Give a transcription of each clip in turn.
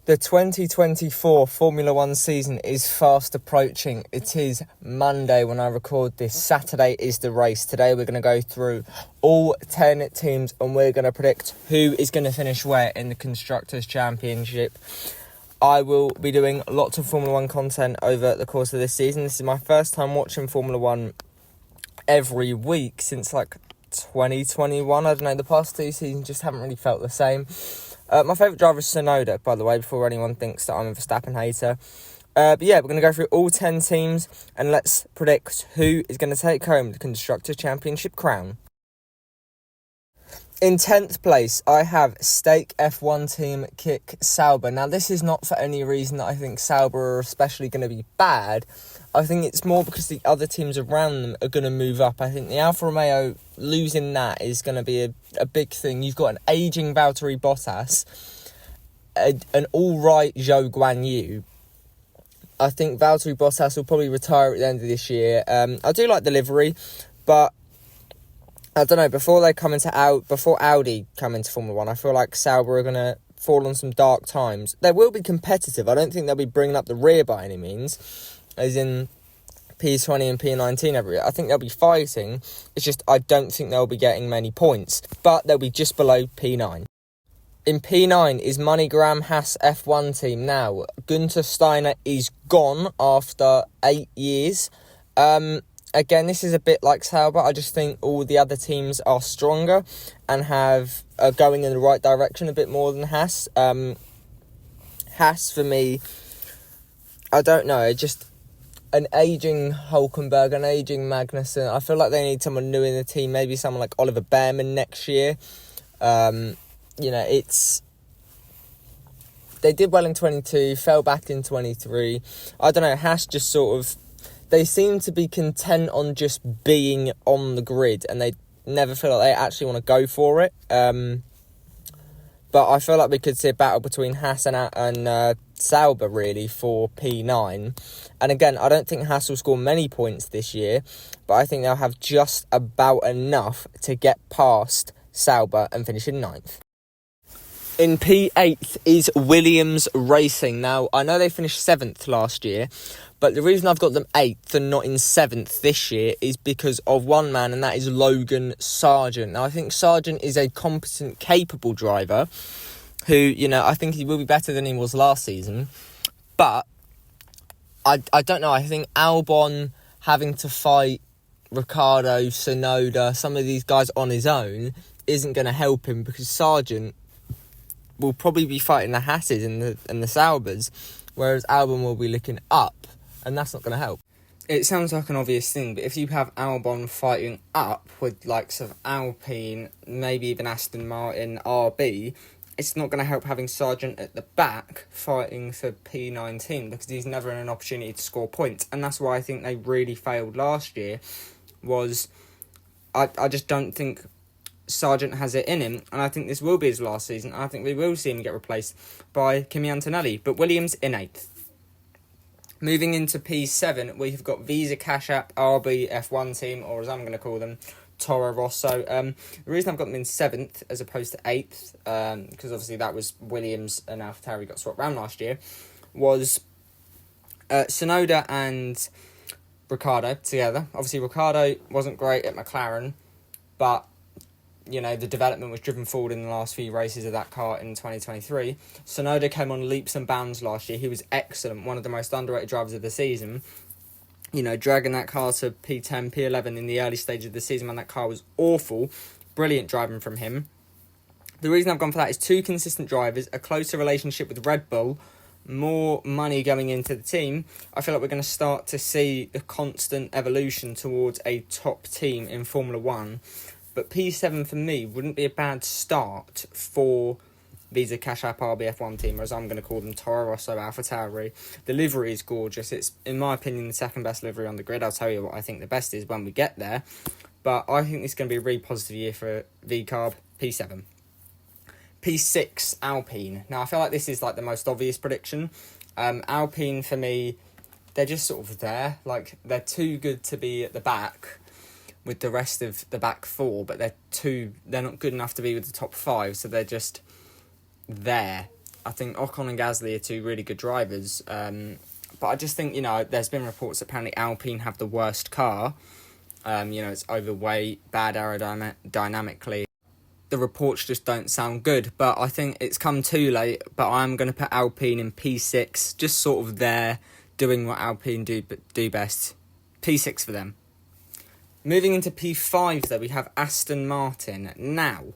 The 2024 Formula 1 season is fast approaching. It is Monday when I record this. Saturday is the race. Today we're going to go through all 10 teams and we're going to predict who is going to finish where in the Constructors Championship. I will be doing lots of Formula 1 content over the course of this season. This is my first time watching Formula 1 every week since 2021. I don't know, the past two seasons just haven't really felt the same. My favourite driver is Tsunoda, by the way, before anyone thinks that I'm a Verstappen hater. But yeah, we're going to go through all 10 teams and let's predict who is going to take home the Constructors' Championship crown. In 10th place, I have Stake F1 team Kick Sauber. Now, this is not for any reason that I think Sauber are especially going to be bad. I think it's more because the other teams around them are going to move up. I think the Alfa Romeo losing that is going to be a big thing. You've got an ageing Valtteri Bottas, an all-right Zhou Guanyu. I think Valtteri Bottas will probably retire at the end of this year. I do like the livery, but I don't know, before Audi come into Formula 1, I feel like Sauber are going to fall on some dark times. They will be competitive. I don't think they'll be bringing up the rear by any means, as in P20 and P19 every year. I think they'll be fighting. It's just I don't think they'll be getting many points, but they'll be just below P9. In P9 is MoneyGram Haas F1 team. Now, Günther Steiner is gone after 8 years. Again, this is a bit like Sauber. I just think all the other teams are stronger and are going in the right direction a bit more than Haas. Haas, for me, I don't know, just an ageing Hülkenberg, an ageing Magnussen. I feel like they need someone new in the team, maybe someone like Oliver Behrman next year. They did well in 22, fell back in 23. I don't know, Haas just sort of, they seem to be content on just being on the grid and they never feel like they actually want to go for it. But I feel like we could see a battle between Haas and Sauber, really, for P9. And again, I don't think Haas will score many points this year, but I think they'll have just about enough to get past Sauber and finish in 9th. In P8 is Williams Racing. Now, I know they finished 7th last year, but the reason I've got them 8th and not in 7th this year is because of one man, and that is Logan Sargent. Now, I think Sargent is a competent, capable driver who, I think he will be better than he was last season. But I don't know. I think Albon having to fight Ricciardo, Tsunoda, some of these guys on his own isn't going to help him because Sargent will probably be fighting the Hasses and the Saubers, whereas Albon will be looking up, and that's not going to help. It sounds like an obvious thing, but if you have Albon fighting up with likes of Alpine, maybe even Aston Martin, RB, it's not going to help having Sargent at the back fighting for P19 because he's never in an opportunity to score points, and that's why I think they really failed last year. I just don't think Sargent has it in him, and I think this will be his last season. I think we will see him get replaced by Kimi Antonelli, but Williams in 8th. Moving into P7, we've got Visa Cash App RB F1 team, or as I'm going to call them, Toro Rosso. The reason I've got them in 7th as opposed to 8th, because obviously that was Williams and AlphaTauri got swapped around last year, was Tsunoda and Ricciardo together. Obviously, Ricciardo wasn't great at McLaren, but the development was driven forward in the last few races of that car in 2023. Tsunoda came on leaps and bounds last year. He was excellent, one of the most underrated drivers of the season. Dragging that car to P10, P11 in the early stage of the season when that car was awful. Brilliant driving from him. The reason I've gone for that is two consistent drivers, a closer relationship with Red Bull, more money going into the team. I feel like we're going to start to see the constant evolution towards a top team in Formula 1. But P7 for me wouldn't be a bad start for Visa Cash App RBF1 team, or as I'm going to call them, Toro Rosso AlphaTauri. The livery is gorgeous. It's, in my opinion, the second best livery on the grid. I'll tell you what I think the best is when we get there. But I think this is going to be a really positive year for VCarb. P7. P6, Alpine. Now, I feel like this is the most obvious prediction. Alpine, for me, they're just sort of there. They're too good to be at the back with the rest of the back four, but they're not good enough to be with the top five, so they're just there. I think Ocon and Gasly are two really good drivers. But I just think, there's been reports that apparently Alpine have the worst car. It's overweight, bad aerodynamically. The reports just don't sound good, but I think it's come too late. But I'm going to put Alpine in P6, just sort of there, doing what Alpine do best. P6 for them. Moving into P5, though, we have Aston Martin. Now,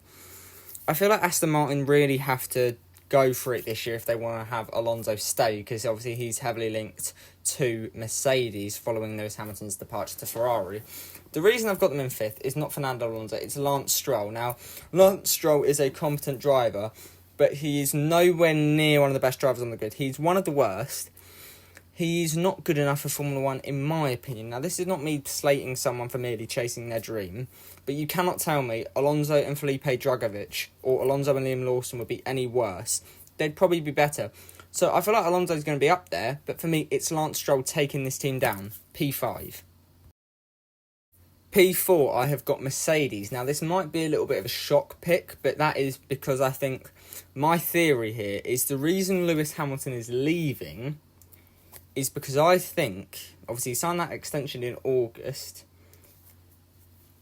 I feel like Aston Martin really have to go for it this year if they want to have Alonso stay, because obviously he's heavily linked to Mercedes following Lewis Hamilton's departure to Ferrari. The reason I've got them in 5th is not Fernando Alonso, it's Lance Stroll. Now, Lance Stroll is a competent driver, but he is nowhere near one of the best drivers on the grid. He's one of the worst. He's not good enough for Formula 1, in my opinion. Now, this is not me slating someone for merely chasing their dream, but you cannot tell me Alonso and Felipe Drugovich or Alonso and Liam Lawson would be any worse. They'd probably be better. So I feel like Alonso's going to be up there, but for me, it's Lance Stroll taking this team down. P5. P4, I have got Mercedes. Now, this might be a little bit of a shock pick, but that is because I think my theory here is the reason Lewis Hamilton is leaving is because I think, obviously he signed that extension in August,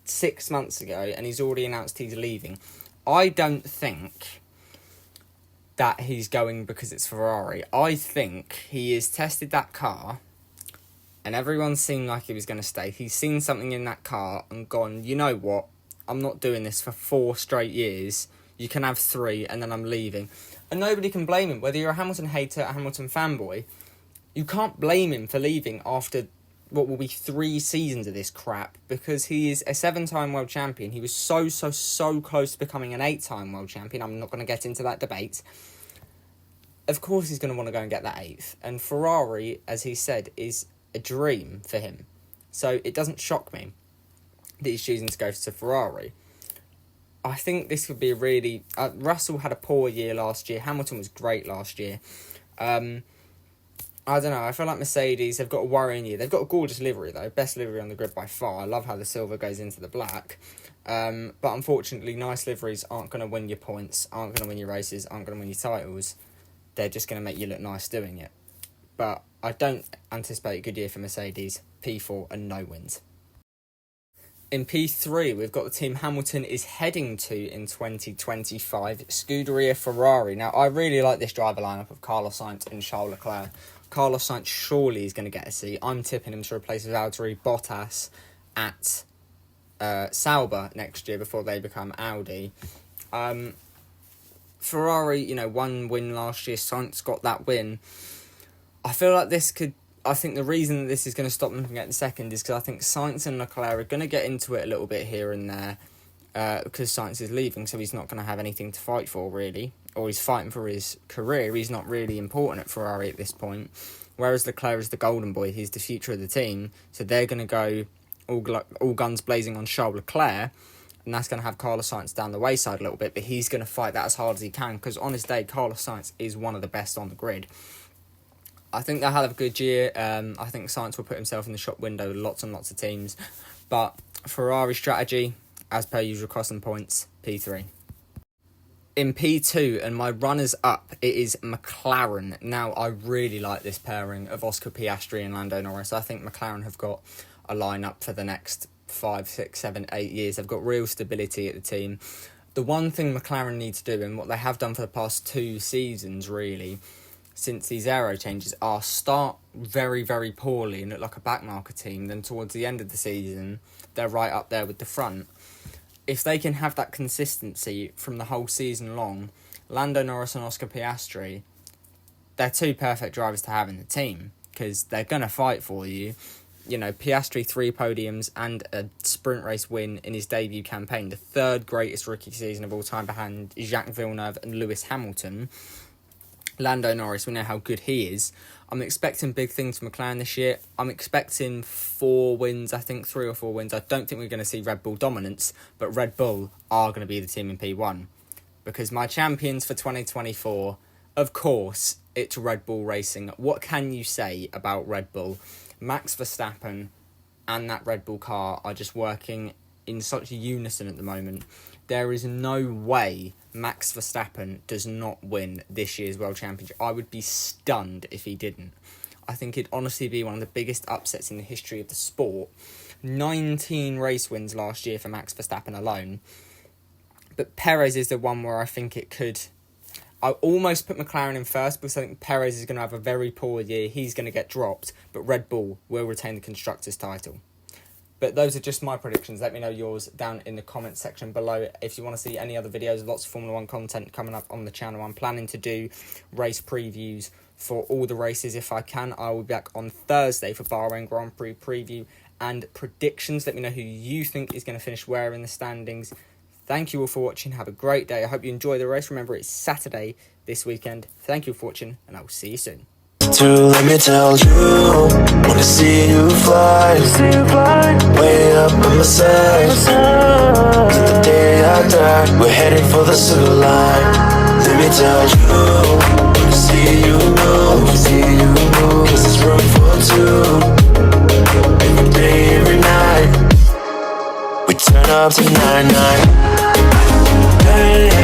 6 months ago, and he's already announced he's leaving. I don't think that he's going because it's Ferrari. I think he has tested that car, and everyone seemed like he was going to stay. He's seen something in that car and gone, you know what, I'm not doing this for 4 straight years. You can have 3, and then I'm leaving. And nobody can blame him, whether you're a Hamilton hater, a Hamilton fanboy. You can't blame him for leaving after what will be 3 seasons of this crap, because he is a 7-time world champion. He was so close to becoming an 8-time world champion. I'm not going to get into that debate. Of course he's going to want to go and get that 8th. And Ferrari, as he said, is a dream for him. So it doesn't shock me that he's choosing to go to Ferrari. I think this would be a really... Russell had a poor year last year. Hamilton was great last year. I don't know, I feel like Mercedes, they've got a worrying year. They've got a gorgeous livery, though. Best livery on the grid by far. I love how the silver goes into the black. But unfortunately, nice liveries aren't going to win your points, aren't going to win your races, aren't going to win your titles. They're just going to make you look nice doing it. But I don't anticipate a good year for Mercedes. P4 and no wins. In P3, we've got the team Hamilton is heading to in 2025, Scuderia Ferrari. Now, I really like this driver lineup of Carlos Sainz and Charles Leclerc. Carlos Sainz surely is going to get a seat. I'm tipping him to replace Valtteri Bottas at Sauber next year before they become Audi. Ferrari, 1 win last year. Sainz got that win. I feel like this could... I think the reason that this is going to stop them from getting second is because I think Sainz and Leclerc are going to get into it a little bit here and there because Sainz is leaving, so he's not going to have anything to fight for, really. Or he's fighting for his career. He's not really important at Ferrari at this point. Whereas Leclerc is the golden boy. He's the future of the team. So they're going to go all guns blazing on Charles Leclerc, and that's going to have Carlos Sainz down the wayside a little bit, but he's going to fight that as hard as he can because on his day, Carlos Sainz is one of the best on the grid. I think they'll have a good year. I think Sainz will put himself in the shop window with lots and lots of teams. But Ferrari strategy, as per usual, costing points, P3. In P2, and my runners-up, it is McLaren. Now, I really like this pairing of Oscar Piastri and Lando Norris. I think McLaren have got a lineup for the next 5, 6, 7, 8 years. They've got real stability at the team. The one thing McLaren need to do, and what they have done for the past 2 seasons, really, since these aero changes, are start very, very poorly and look like a backmarker team. Then towards the end of the season, they're right up there with the front. If they can have that consistency from the whole season long, Lando Norris and Oscar Piastri, they're 2 perfect drivers to have in the team because they're going to fight for you. Piastri 3 podiums and a sprint race win in his debut campaign, the 3rd greatest rookie season of all time behind Jacques Villeneuve and Lewis Hamilton. Lando Norris, we know how good he is. I'm expecting big things from McLaren this year. I'm expecting 4 wins, I think 3 or 4 wins. I don't think we're going to see Red Bull dominance, but Red Bull are going to be the team in P1. Because my champions for 2024, of course, it's Red Bull Racing. What can you say about Red Bull? Max Verstappen and that Red Bull car are just working in such unison at the moment. there is no way Max Verstappen does not win this year's World Championship. I would be stunned if he didn't. I think it'd honestly be one of the biggest upsets in the history of the sport. 19 race wins last year for Max Verstappen alone. But Perez is the one where I think it could... I almost put McLaren in first because I think Perez is going to have a very poor year. He's going to get dropped, but Red Bull will retain the Constructors' title. But those are just my predictions. Let me know yours down in the comments section below. If you want to see any other videos, lots of Formula 1 content coming up on the channel. I'm planning to do race previews for all the races if I can. I will be back on Thursday for Bahrain Grand Prix preview and predictions. Let me know who you think is going to finish where in the standings. Thank you all for watching. Have a great day. I hope you enjoy the race. Remember, it's Saturday this weekend. Thank you for watching, and I will see you soon. Let me tell you, wanna see you fly, way up on my side, till the day I die, we're heading for the silver line. Let me tell you, wanna see you move, cause there's room for two, every day, every night, we turn up to 9-9. Hey.